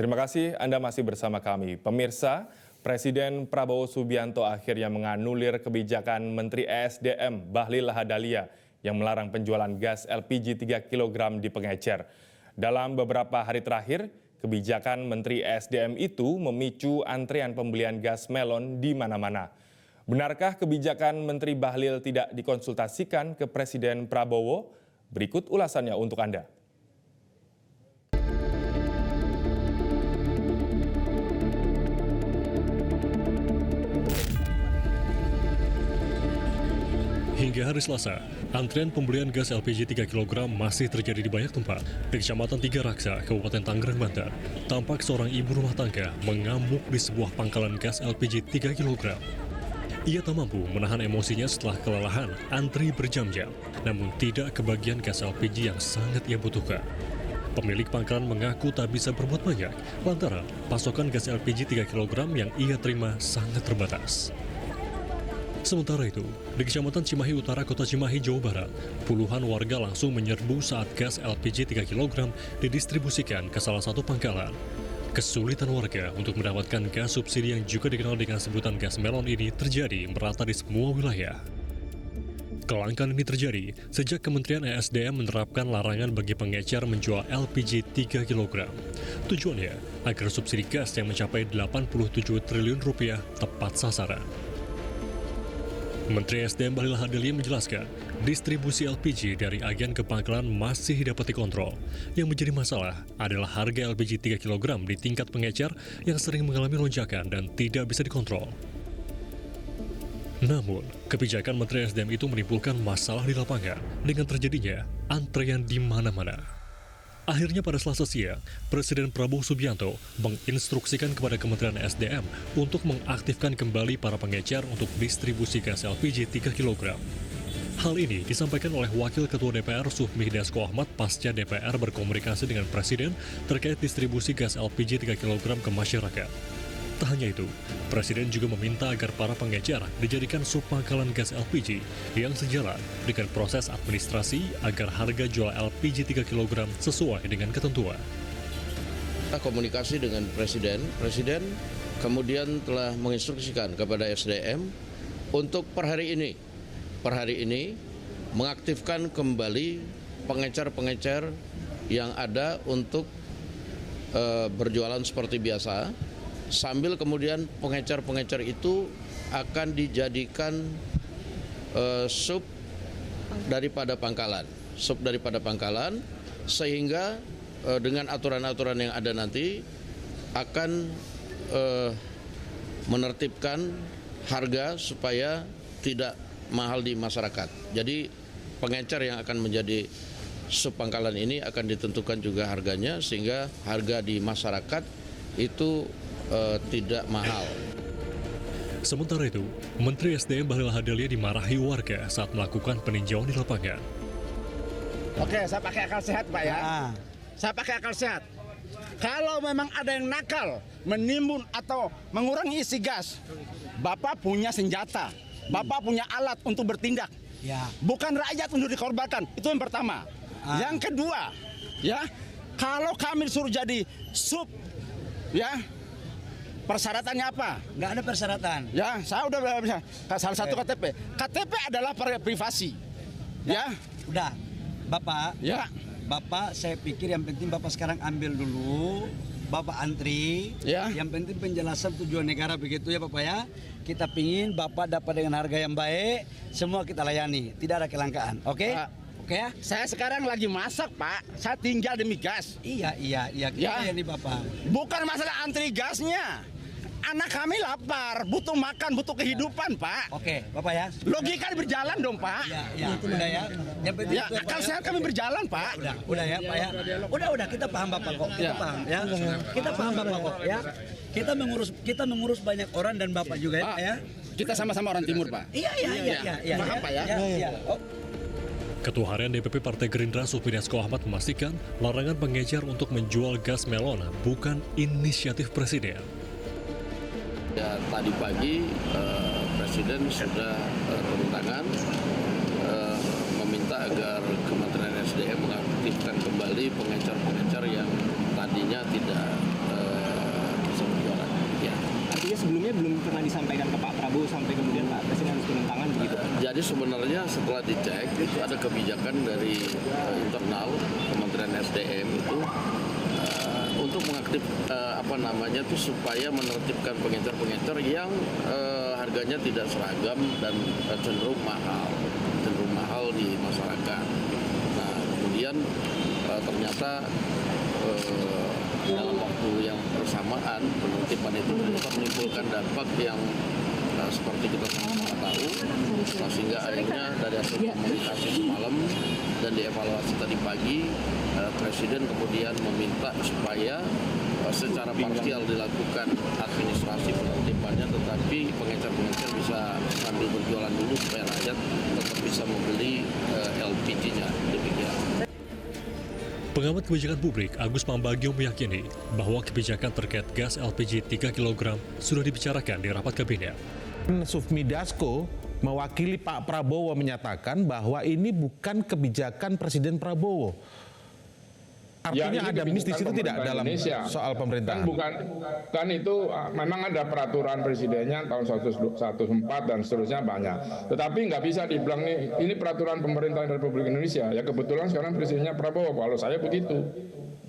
Terima kasih Anda masih bersama kami. Pemirsa, Presiden Prabowo Subianto akhirnya menganulir kebijakan Menteri ESDM Bahlil Lahadalia yang melarang penjualan gas LPG 3 kg di pengecer. Dalam beberapa hari terakhir, kebijakan Menteri ESDM itu memicu antrian pembelian gas melon di mana-mana. Benarkah kebijakan Menteri Bahlil tidak dikonsultasikan ke Presiden Prabowo? Berikut ulasannya untuk Anda. Hingga hari Selasa, antrian pembelian gas LPG 3 kg masih terjadi di banyak tempat. Di Kecamatan Tiga Raksa, Kabupaten Tangerang, Banten, tampak seorang ibu rumah tangga mengamuk di sebuah pangkalan gas LPG 3 kg. Ia tak mampu menahan emosinya setelah kelelahan antri berjam-jam, namun tidak kebagian gas LPG yang sangat ia butuhkan. Pemilik pangkalan mengaku tak bisa berbuat banyak, lantaran pasokan gas LPG 3 kg yang ia terima sangat terbatas. Sementara itu, di Kecamatan Cimahi Utara, Kota Cimahi, Jawa Barat, puluhan warga langsung menyerbu saat gas LPG 3 kg didistribusikan ke salah satu pangkalan. Kesulitan warga untuk mendapatkan gas subsidi yang juga dikenal dengan sebutan gas melon ini terjadi merata di semua wilayah. Kelangkaan ini terjadi sejak Kementerian ESDM menerapkan larangan bagi pengecer menjual LPG 3 kg. Tujuannya agar subsidi gas yang mencapai 87 triliun rupiah tepat sasaran. Menteri ESDM Bahlil Lahadalia menjelaskan, distribusi LPG dari agen ke pangkalan masih dapat dikontrol. Yang menjadi masalah adalah harga LPG 3 kg di tingkat pengecer yang sering mengalami lonjakan dan tidak bisa dikontrol. Namun, kebijakan Menteri ESDM itu menimbulkan masalah di lapangan dengan terjadinya antrean di mana-mana. Akhirnya pada Selasa siang, Presiden Prabowo Subianto menginstruksikan kepada Kementerian ESDM untuk mengaktifkan kembali para pengecer untuk distribusi gas LPG 3 kg. Hal ini disampaikan oleh Wakil Ketua DPR Sufmi Dasko Ahmad pasca DPR berkomunikasi dengan Presiden terkait distribusi gas LPG 3 kg ke masyarakat. Tak hanya itu, Presiden juga meminta agar para pengecer dijadikan subpangkalan gas LPG yang sejalan dengan proses administrasi agar harga jual LPG 3 kg sesuai dengan ketentuan. Komunikasi dengan Presiden kemudian telah menginstruksikan kepada SDM untuk per hari ini mengaktifkan kembali pengecer-pengecer yang ada untuk berjualan seperti biasa. Sambil kemudian pengecer-pengecer itu akan dijadikan sub daripada pangkalan, sehingga dengan aturan-aturan yang ada nanti akan menertibkan harga supaya tidak mahal di masyarakat. Jadi pengecer yang akan menjadi sub pangkalan ini akan ditentukan juga harganya sehingga harga di masyarakat itu tidak mahal. Sementara itu, Menteri SDM Bahlil Lahadalia dimarahi warga saat melakukan peninjauan di lapangan. Oke, saya pakai akal sehat, Pak ya. Saya pakai akal sehat. Kalau memang ada yang nakal, menimbun atau mengurangi isi gas, Bapak punya senjata, Bapak punya alat untuk bertindak. Ya. Bukan rakyat untuk dikorbankan. Itu yang pertama. Yang kedua, ya, kalau kami disuruh jadi sub, ya. Persyaratannya apa? Nggak ada persyaratan. Ya, saya udah bisa. Salah satu KTP. KTP adalah privasi. Ya. Udah, Bapak. Ya. Bapak, saya pikir yang penting Bapak sekarang ambil dulu. Bapak antri. Ya. Yang penting penjelasan tujuan negara begitu ya Bapak ya. Kita pingin Bapak dapat dengan harga yang baik. Semua kita layani. Tidak ada kelangkaan. Oke? Oke ya? Saya sekarang lagi masak, Pak. Saya tinggal demi gas. Iya. Kita layani Bapak. Bukan masalah antri gasnya. Anak kami lapar, butuh makan, butuh kehidupan, Pak. Oke, Bapak ya. Logika berjalan dong, Pak. Iya. Udah ya. Yang penting Ya, akal sehat kami berjalan, Pak. Udah ya, Pak ya. Udah kita paham Bapak kok. Kita paham ya. Kita paham Bapak kok ya. Kita mengurus banyak orang dan Bapak juga ya, Pak ya. Kita sama-sama orang timur, Pak. Iya. Paham, Pak ya? Iya. Ketua Harian DPP Partai Gerindra Sufmi Dasko Ahmad memastikan larangan pengecer untuk menjual gas melon bukan inisiatif Presiden. Ya, tadi pagi Presiden sudah turun tangan meminta agar Kementerian SDM mengaktifkan kembali pengecer-pengecer yang tadinya tidak dulu sampai kemudian Pak Presiden harus turun tangan begitu? Jadi sebenarnya setelah dicek itu ada kebijakan dari internal Kementerian SDM itu untuk mengaktif supaya menertibkan pengecer-pengecer yang harganya tidak seragam dan cenderung mahal di masyarakat. Nah, kemudian ternyata dalam waktu yang bersamaan penertiban itu ternyata menimbulkan dampak yang seperti kita sama-sama tahu, sehingga akhirnya dari hasil komunikasi semalam dan dievaluasi tadi pagi, Presiden kemudian meminta supaya secara parsial dilakukan administrasi penertibannya, tetapi pengecer-pengecer bisa sambil berjualan dulu supaya rakyat tetap bisa membeli LPG-nya. Demikian. Pengamat kebijakan publik Agus Pambagio meyakini bahwa kebijakan terkait gas LPG 3 kg sudah dibicarakan di rapat kabinet. Sufmi Dasko mewakili Pak Prabowo menyatakan bahwa ini bukan kebijakan Presiden Prabowo. Artinya ada miss di situ tidak dalam Indonesia. Soal pemerintahan? Kan itu memang ada peraturan presidennya tahun 114 dan seterusnya banyak. Tetapi nggak bisa dibilang ini peraturan pemerintahan Republik Indonesia. Ya kebetulan sekarang presidennya Prabowo, kalau saya begitu.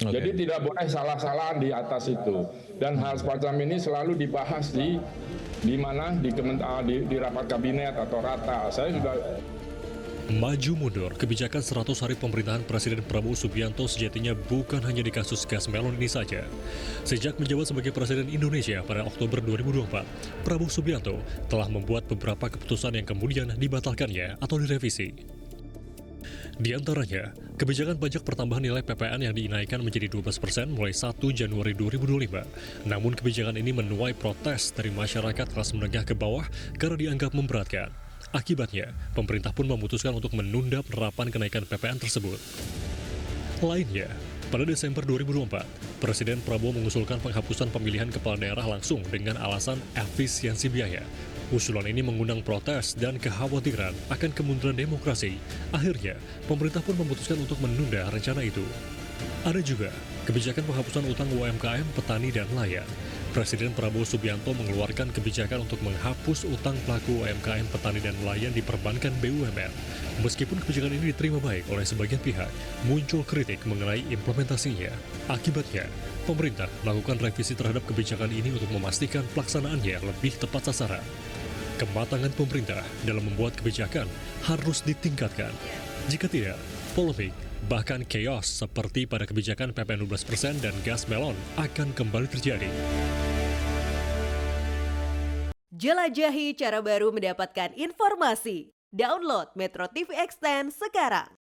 Okay. Jadi tidak boleh salah-salahan di atas itu. Dan hal semacam ini selalu dibahas di mana di rapat kabinet atau rata. Saya sudah Maju mundur, kebijakan 100 hari pemerintahan Presiden Prabowo Subianto sejatinya bukan hanya di kasus gas melon ini saja. Sejak menjabat sebagai Presiden Indonesia pada Oktober 2024, Prabowo Subianto telah membuat beberapa keputusan yang kemudian dibatalkannya atau direvisi. Di antaranya, kebijakan pajak pertambahan nilai PPN yang dinaikkan menjadi 12% mulai 1 Januari 2025. Namun kebijakan ini menuai protes dari masyarakat kelas menengah ke bawah karena dianggap memberatkan. Akibatnya, pemerintah pun memutuskan untuk menunda penerapan kenaikan PPN tersebut. Lainnya, pada Desember 2024, Presiden Prabowo mengusulkan penghapusan pemilihan kepala daerah langsung dengan alasan efisiensi biaya. Usulan ini mengundang protes dan kekhawatiran akan kemunduran demokrasi. Akhirnya, pemerintah pun memutuskan untuk menunda rencana itu. Ada juga kebijakan penghapusan utang UMKM, petani, dan nelayan. Presiden Prabowo Subianto mengeluarkan kebijakan untuk menghapus utang pelaku UMKM, petani, dan nelayan di perbankan BUMN. Meskipun kebijakan ini diterima baik oleh sebagian pihak, muncul kritik mengenai implementasinya. Akibatnya, pemerintah melakukan revisi terhadap kebijakan ini untuk memastikan pelaksanaannya lebih tepat sasaran. Kematangan pemerintah dalam membuat kebijakan harus ditingkatkan. Jika tidak, polemik, bahkan chaos seperti pada kebijakan PPN 12% dan gas melon akan kembali terjadi. Jelajahi cara baru mendapatkan informasi. Download Metro TV Extend sekarang.